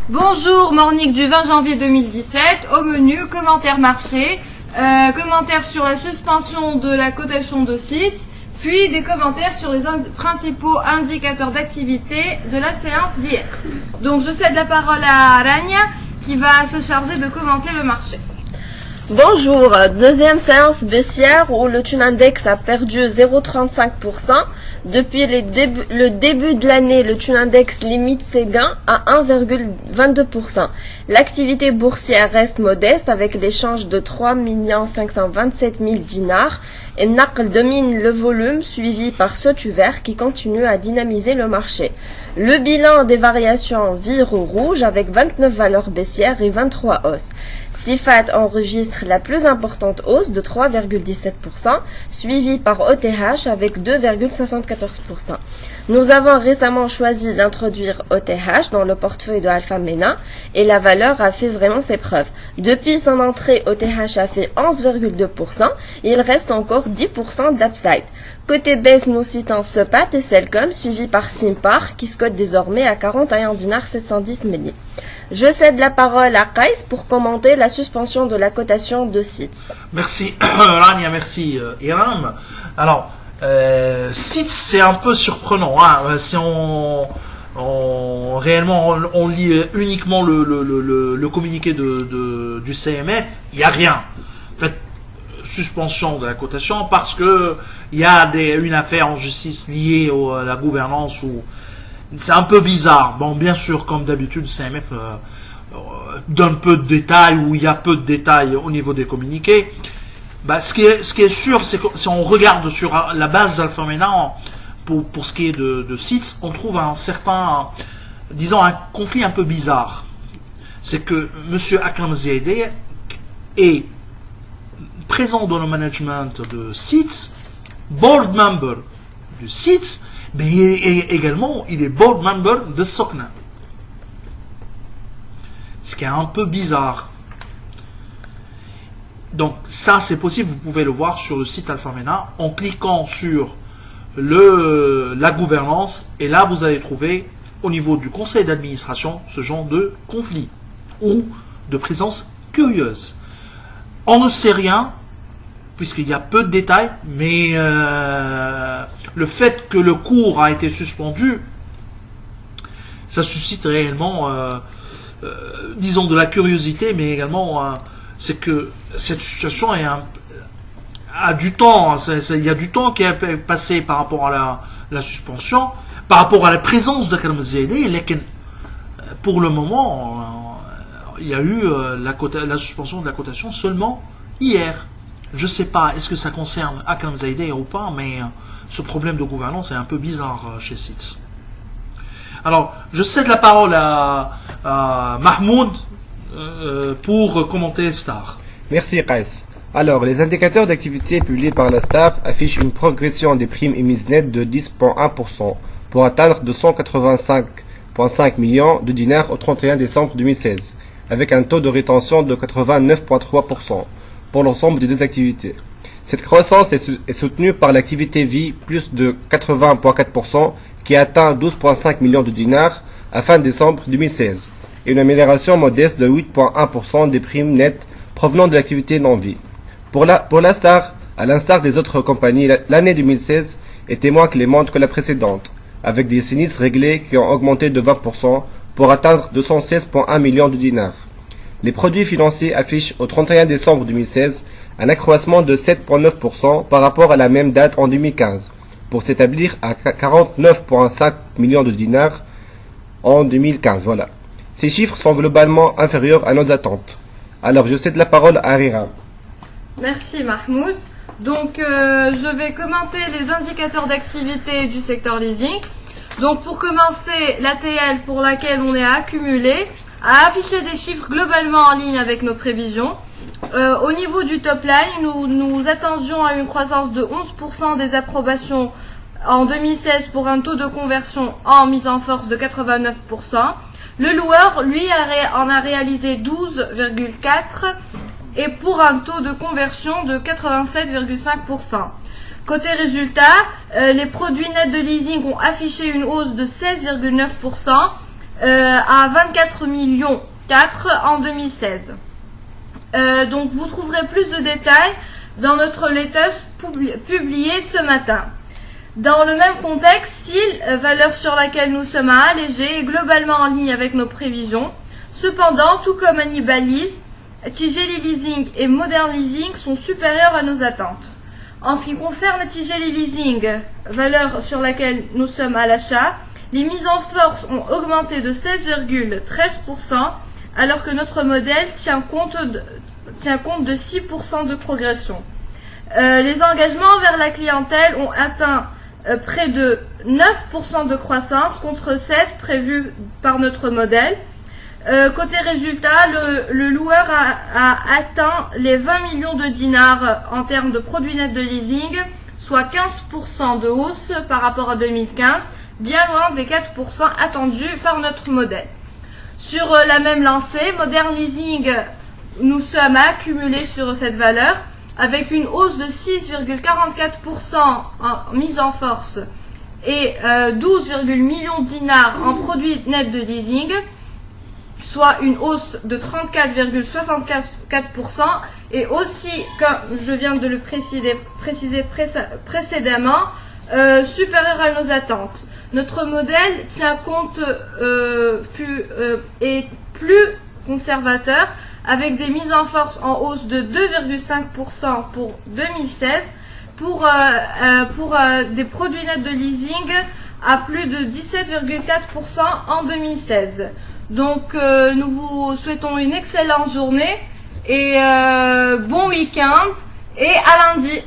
Bonjour, Morning du 20 janvier 2017. Au menu, commentaire marché, commentaires sur la suspension de la cotation de sites, puis des commentaires sur les principaux indicateurs d'activité de la séance d'hier. Donc je cède la parole à Rania qui va se charger de commenter le marché. Bonjour, deuxième séance baissière où le thune index a perdu 0,35%. Depuis le début de l'année, le thune index limite ses gains à 1,22%. L'activité boursière reste modeste avec l'échange de 3 527 000 dinars et Naql domine le volume suivi par Sotuver qui continue à dynamiser le marché. Le bilan des variations vire au rouge avec 29 valeurs baissières et 23 hausses. Sifat enregistre la plus importante hausse de 3,17%, suivie par OTH avec 2,74%. Nous avons récemment choisi d'introduire OTH dans le portefeuille de Alpha Mena et la valeur a fait vraiment ses preuves. Depuis son entrée, OTH a fait 11,2%, il reste encore 10% d'upside. Côté baisse, nous citons Sepat et Celcom, suivi par Simpar, qui se cote désormais à 41 dinars 710 milli. Je cède la parole à Kais pour commenter la suspension de la cotation de SITS. Merci Rania, merci Iram. Alors, SITS c'est un peu surprenant. Hein. Si réellement on lit uniquement le communiqué du CMF, il n'y a rien. En fait, suspension de la cotation parce que il y a une affaire en justice liée à la gouvernance où c'est un peu bizarre. Bon, bien sûr, comme d'habitude, le CMF donne peu de détails ou il y a peu de détails au niveau des communiqués. Bah, ce qui est sûr, c'est que si on regarde sur la base d'Alpha Mena pour ce qui est de SITS, on trouve un certain, disons, un conflit un peu bizarre. C'est que M. Akram Ziadeh est présent dans le management de SITS, board member du SITS, mais également il est board member de Sokna. Ce qui est un peu bizarre. Donc ça c'est possible, vous pouvez le voir sur le site Alpha Mena en cliquant sur la gouvernance et là vous allez trouver au niveau du conseil d'administration ce genre de conflit ou de présence curieuse. On ne sait rien puisqu'il y a peu de détails, mais le fait que le cours a été suspendu, ça suscite réellement, disons, de la curiosité, mais également, c'est que cette situation a du temps, il y a du temps qui est passé par rapport à la suspension, par rapport à la présence de Akram Ziadeh, et pour le moment, il y a eu la suspension de la cotation seulement hier. Je ne sais pas, est-ce que ça concerne Akram Ziadeh ou pas, mais ce problème de gouvernance est un peu bizarre chez SITS. Alors, je cède la parole à Mahmoud pour commenter Star. Merci Kais. Alors, les indicateurs d'activité publiés par la Star affichent une progression des primes émises nettes de 10,1% pour atteindre 285,5 millions de dinars au 31 décembre 2016, avec un taux de rétention de 89,3%. pour l'ensemble des deux activités. Cette croissance est soutenue par l'activité vie, plus de 80,4%, qui atteint 12,5 millions de dinars à fin décembre 2016, et une amélioration modeste de 8,1% des primes nettes provenant de l'activité non-vie. Pour la Star, à l'instar des autres compagnies, l'année 2016 était moins clémente que la précédente, avec des sinistres réglés qui ont augmenté de 20% pour atteindre 216,1 millions de dinars. Les produits financiers affichent au 31 décembre 2016 un accroissement de 7,9% par rapport à la même date en 2015, pour s'établir à 49,5 millions de dinars en 2015. Voilà. Ces chiffres sont globalement inférieurs à nos attentes. Alors je cède la parole à Rira. Merci Mahmoud. Donc je vais commenter les indicateurs d'activité du secteur leasing. Donc pour commencer, l'ATL pour laquelle on est accumulé a affiché des chiffres globalement en ligne avec nos prévisions. Au niveau du top line, nous attendions à une croissance de 11% des approbations en 2016 pour un taux de conversion en mise en force de 89%. Le loueur, lui, en a réalisé 12,4% et pour un taux de conversion de 87,5%. Côté résultat, les produits nets de leasing ont affiché une hausse de 16,9%. à 24 millions 4 en 2016. Donc vous trouverez plus de détails dans notre latest publié ce matin. Dans le même contexte, SIL, valeur sur laquelle nous sommes à alléger, est globalement en ligne avec nos prévisions. Cependant, tout comme Annibalise, Tijeli Leasing et Modern Leasing sont supérieurs à nos attentes. En ce qui concerne Tijeli Leasing, valeur sur laquelle nous sommes à l'achat, les mises en force ont augmenté de 16,13%, alors que notre modèle tient compte de 6% de progression. Les engagements vers la clientèle ont atteint près de 9% de croissance contre 7 prévus par notre modèle. Côté résultat, le loueur a atteint les 20 millions de dinars en termes de produits nets de leasing, soit 15% de hausse par rapport à 2015, bien loin des 4% attendus par notre modèle. Sur la même lancée, Modern Leasing, nous sommes accumulés sur cette valeur, avec une hausse de 6,44% en mise en force et 12,1 millions de dinars en produits nets de leasing, soit une hausse de 34,64%, et aussi, comme je viens de le préciser précédemment, supérieur à nos attentes. Notre modèle tient compte est plus conservateur, avec des mises en force en hausse de 2,5% pour 2016, pour des produits nets de leasing à plus de 17,4% en 2016. Donc nous vous souhaitons une excellente journée et bon week-end et à lundi.